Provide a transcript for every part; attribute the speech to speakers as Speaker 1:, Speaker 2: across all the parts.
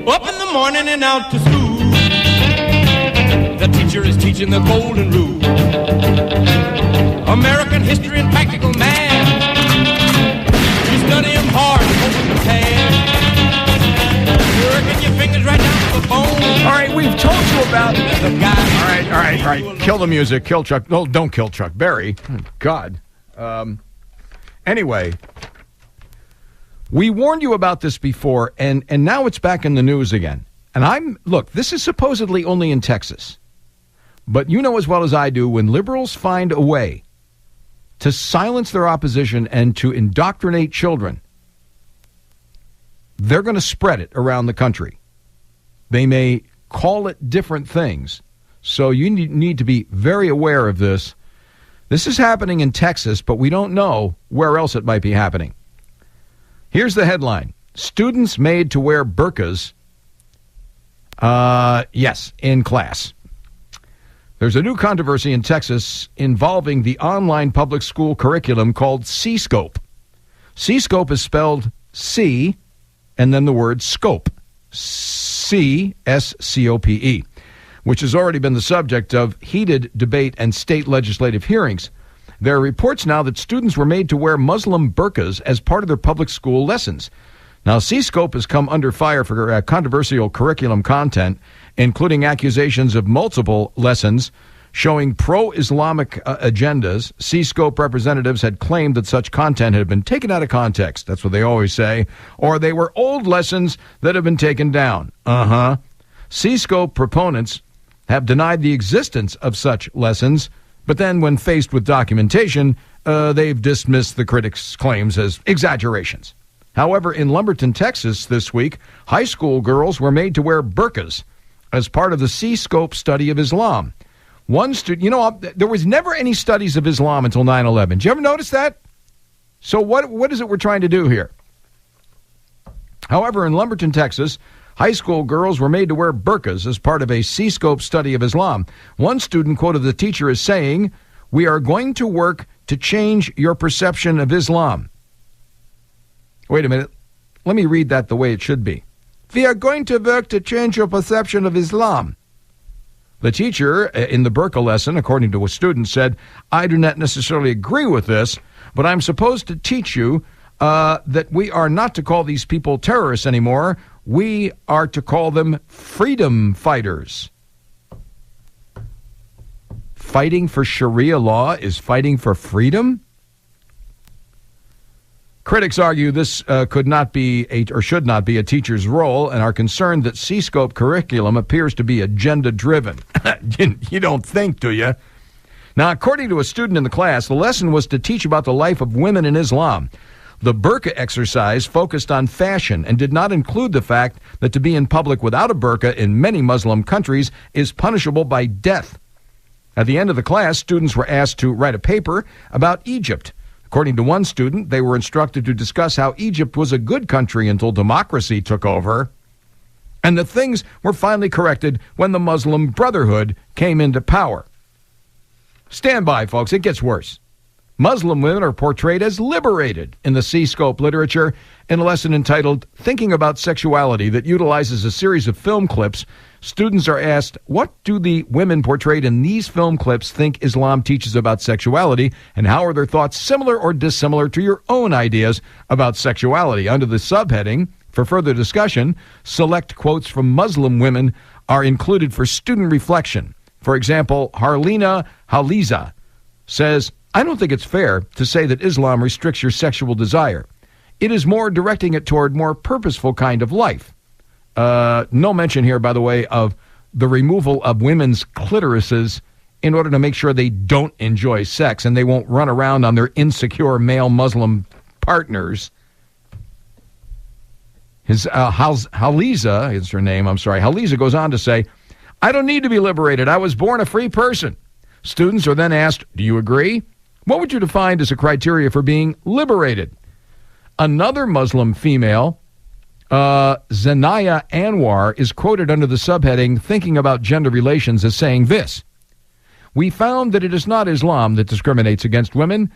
Speaker 1: Up in the morning and out to school. The teacher is teaching the golden rule. American history and practical math. You study them hard and hoping to pass. Working your fingers right down to the bone.
Speaker 2: All right, we've told you about
Speaker 1: the guy.
Speaker 2: All right. Kill the music. Kill Chuck. No, don't kill Chuck Berry. Oh, God. Anyway, we warned you about this before, and now it's back in the news again. And look, this is supposedly only in Texas. But you know as well as I do, when liberals find a way to silence their opposition and to indoctrinate children, they're going to spread it around the country. They may call it different things. So you need to be very aware of this. This is happening in Texas, but we don't know where else it might be happening. Here's the headline. Students made to wear burqas, in class. There's a new controversy in Texas involving the online public school curriculum called CSCOPE. CSCOPE is spelled C and then the word scope. CSCOPE, which has already been the subject of heated debate and state legislative hearings. There are reports now that students were made to wear Muslim burqas as part of their public school lessons. Now, CSCOPE has come under fire for controversial curriculum content, including accusations of multiple lessons showing pro-Islamic agendas. CSCOPE representatives had claimed that such content had been taken out of context. That's what they always say. Or they were old lessons that have been taken down. CSCOPE proponents have denied the existence of such lessons, but then when faced with documentation, they've dismissed the critics' claims as exaggerations. However, in Lumberton, Texas this week, high school girls were made to wear burqas as part of the CSCOPE study of Islam. One student, there was never any studies of Islam until 9/11. Did you ever notice that? So what is it we're trying to do here? However, in Lumberton, Texas, high school girls were made to wear burqas as part of a CSCOPE study of Islam. One student quoted the teacher as saying, "We are going to work to change your perception of Islam." Wait a minute. Let me read that the way it should be. "We are going to work to change your perception of Islam." The teacher in the burqa lesson, according to a student, said, "I do not necessarily agree with this, but I'm supposed to teach you that we are not to call these people terrorists anymore. We are to call them freedom fighters." Fighting for Sharia law is fighting for freedom? Critics argue this could not be or should not be a teacher's role and are concerned that CSCOPE curriculum appears to be agenda-driven. You don't think, do you? Now, according to a student in the class, the lesson was to teach about the life of women in Islam. The burqa exercise focused on fashion and did not include the fact that to be in public without a burqa in many Muslim countries is punishable by death. At the end of the class, students were asked to write a paper about Egypt. According to one student, they were instructed to discuss how Egypt was a good country until democracy took over, and that things were finally corrected when the Muslim Brotherhood came into power. Stand by, folks, it gets worse. Muslim women are portrayed as liberated in the CSCOPE literature in a lesson entitled Thinking About Sexuality that utilizes a series of film clips. Students are asked, what do the women portrayed in these film clips think Islam teaches about sexuality, and how are their thoughts similar or dissimilar to your own ideas about sexuality? Under the subheading, for further discussion, select quotes from Muslim women are included for student reflection. For example, Harlina Haliza says, "I don't think it's fair to say that Islam restricts your sexual desire. It is more directing it toward more purposeful kind of life." No mention here, by the way, of the removal of women's clitorises in order to make sure they don't enjoy sex and they won't run around on their insecure male Muslim partners. Haliza is her name, Haliza goes on to say, "I don't need to be liberated. I was born a free person." Students are then asked, do you agree? What would you define as a criteria for being liberated? Another Muslim female, Zanaya Anwar, is quoted under the subheading Thinking About Gender Relations as saying this: "We found that it is not Islam that discriminates against women.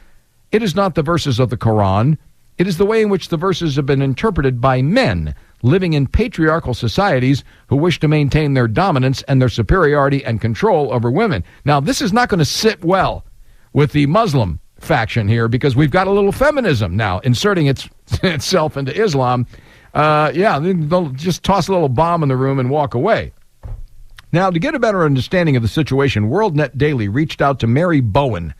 Speaker 2: It is not the verses of the Quran. It is the way in which the verses have been interpreted by men, living in patriarchal societies who wish to maintain their dominance and their superiority and control over women. Now, this is not going to sit well with the Muslim faction here because we've got a little feminism now inserting itself into Islam. They'll just toss a little bomb in the room and walk away. Now, to get a better understanding of the situation, WorldNet Daily reached out to Mary Bowen.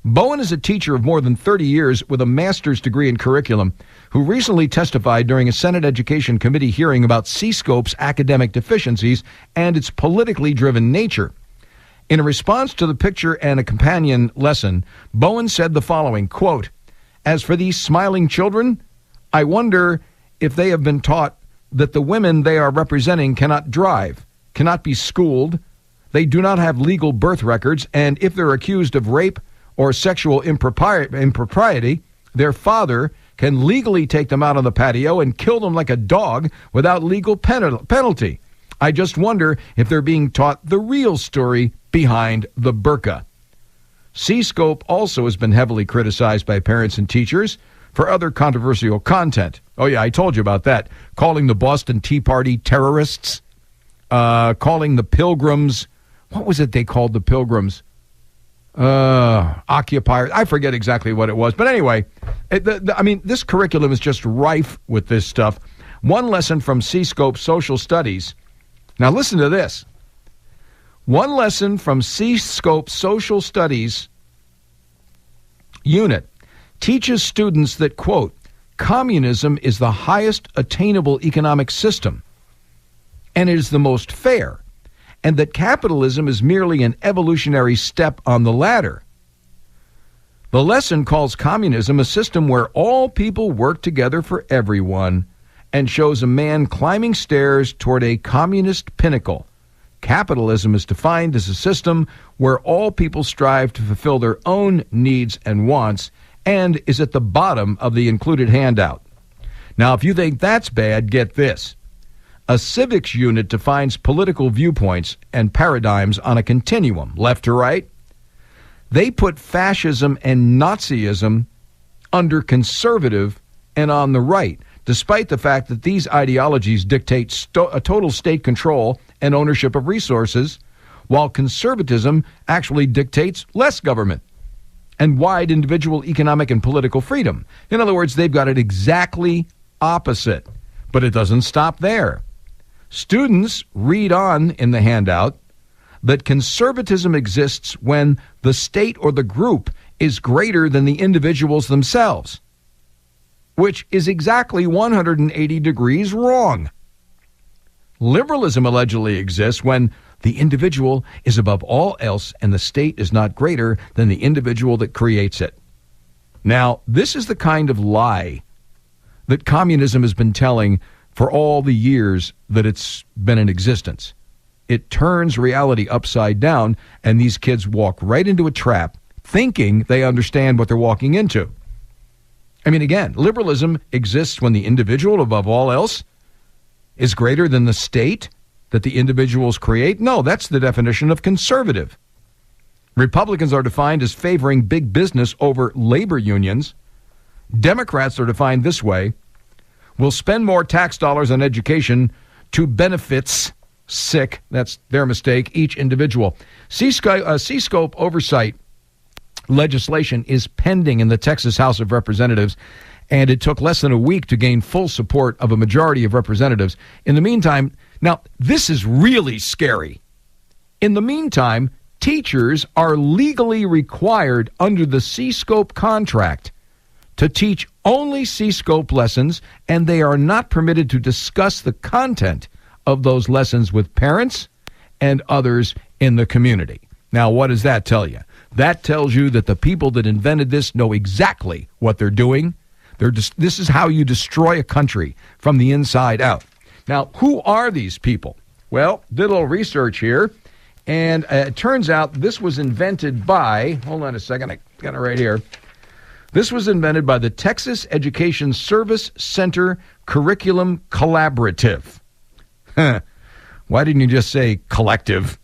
Speaker 2: Bowen is a teacher of more than 30 years with a master's degree in curriculum who recently testified during a Senate Education Committee hearing about CSCOPE's academic deficiencies and its politically driven nature. In a response to the picture and a companion lesson, Bowen said the following, quote, "As for these smiling children, I wonder if they have been taught that the women they are representing cannot drive, cannot be schooled, they do not have legal birth records, and if they're accused of rape or sexual impropriety, their father can legally take them out on the patio and kill them like a dog without legal penalty. I just wonder if they're being taught the real story behind the burqa." CSCOPE also has been heavily criticized by parents and teachers for other controversial content. Oh, yeah, I told you about that. Calling the Boston Tea Party terrorists, calling the Pilgrims, what was it they called the Pilgrims? Occupiers. I forget exactly what it was. But anyway, this curriculum is just rife with this stuff. One lesson from CSCOPE Social Studies. Now listen to this. One lesson from CSCOPE Social Studies unit teaches students that, quote, communism is the highest attainable economic system, and it is the most fair, and that capitalism is merely an evolutionary step on the ladder. The lesson calls communism a system where all people work together for everyone and shows a man climbing stairs toward a communist pinnacle. Capitalism is defined as a system where all people strive to fulfill their own needs and wants and is at the bottom of the included handout. Now, if you think that's bad, get this. A civics unit defines political viewpoints and paradigms on a continuum, left to right. They put fascism and Nazism under conservative and on the right, despite the fact that these ideologies dictate a total state control and ownership of resources, while conservatism actually dictates less government and wide individual economic and political freedom. In other words, they've got it exactly opposite, but it doesn't stop there. Students read on in the handout that conservatism exists when the state or the group is greater than the individuals themselves, which is exactly 180 degrees wrong. Liberalism allegedly exists when the individual is above all else and the state is not greater than the individual that creates it. Now, this is the kind of lie that communism has been telling for all the years that it's been in existence. It turns reality upside down, and these kids walk right into a trap thinking they understand what they're walking into. I mean, again, liberalism exists when the individual, above all else, is greater than the state that the individuals create. No, that's the definition of conservative. Republicans are defined as favoring big business over labor unions. Democrats are defined this way: will spend more tax dollars on education to benefits sick, that's their mistake, each individual. CSCOPE oversight legislation is pending in the Texas House of Representatives, and it took less than a week to gain full support of a majority of representatives. In the meantime, now this is really scary. In the meantime, teachers are legally required under the CSCOPE contract to teach only CSCOPE lessons, and they are not permitted to discuss the content of those lessons with parents and others in the community. Now, what does that tell you? That tells you that the people that invented this know exactly what they're doing. This is how you destroy a country from the inside out. Now, who are these people? Well, did a little research here, and it turns out this was invented by, hold on a second, I got it right here. This was invented by the Texas Education Service Center Curriculum Collaborative. Why didn't you just say collective?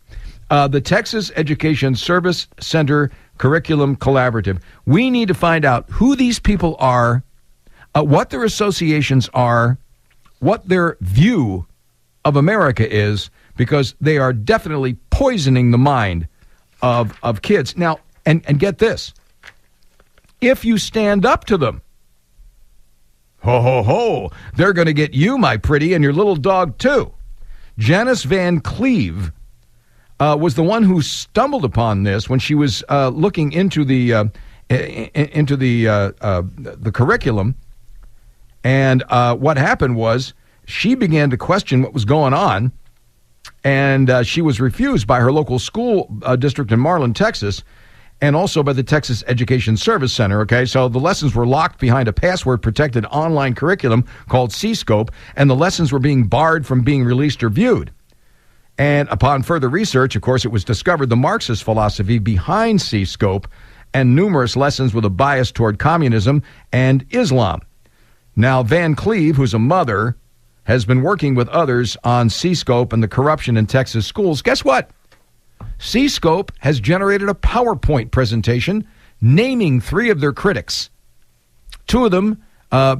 Speaker 2: The Texas Education Service Center Curriculum Collaborative. We need to find out who these people are, what their associations are, what their view of America is, because they are definitely poisoning the mind of kids. Now, and get this, if you stand up to them, ho, ho, ho, they're going to get you, my pretty, and your little dog, too. Janice Van Cleve was the one who stumbled upon this when she was looking into the curriculum. And what happened was she began to question what was going on, and she was refused by her local school district in Marlin, Texas, and also by the Texas Education Service Center, okay? So the lessons were locked behind a password-protected online curriculum called CSCOPE, and the lessons were being barred from being released or viewed. And upon further research, of course, it was discovered the Marxist philosophy behind CSCOPE and numerous lessons with a bias toward communism and Islam. Now, Van Cleve, who's a mother, has been working with others on CSCOPE and the corruption in Texas schools. Guess what? CSCOPE has generated a PowerPoint presentation naming 3 of their critics, 2 of them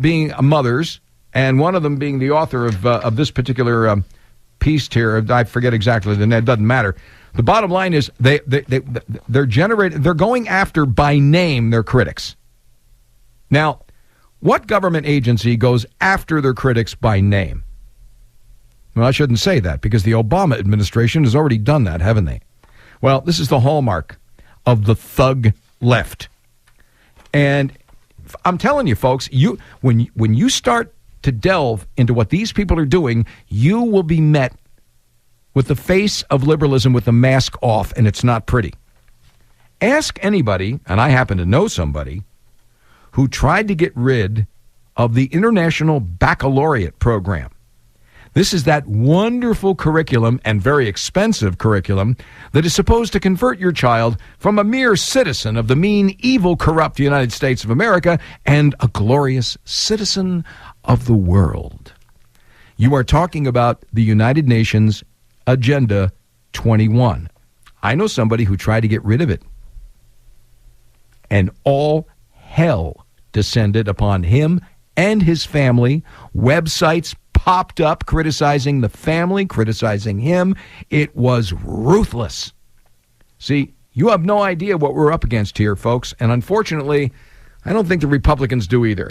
Speaker 2: being mothers, and one of them being the author of this particular piece here. I forget exactly the name. It doesn't matter. The bottom line is they're going after by name their critics. Now, what government agency goes after their critics by name? Well, I shouldn't say that, because the Obama administration has already done that, haven't they? Well, this is the hallmark of the thug left. And I'm telling you, folks, when you start to delve into what these people are doing, you will be met with the face of liberalism with the mask off, and it's not pretty. Ask anybody, and I happen to know somebody, who tried to get rid of the International Baccalaureate program. This is that wonderful curriculum and very expensive curriculum that is supposed to convert your child from a mere citizen of the mean, evil, corrupt United States of America and a glorious citizen of the world. You are talking about the United Nations Agenda 21. I know somebody who tried to get rid of it, and all hell descended upon him and his family. Websites popped up criticizing the family, criticizing him. It was ruthless. See, you have no idea what we're up against here, folks, and unfortunately, I don't think the Republicans do either.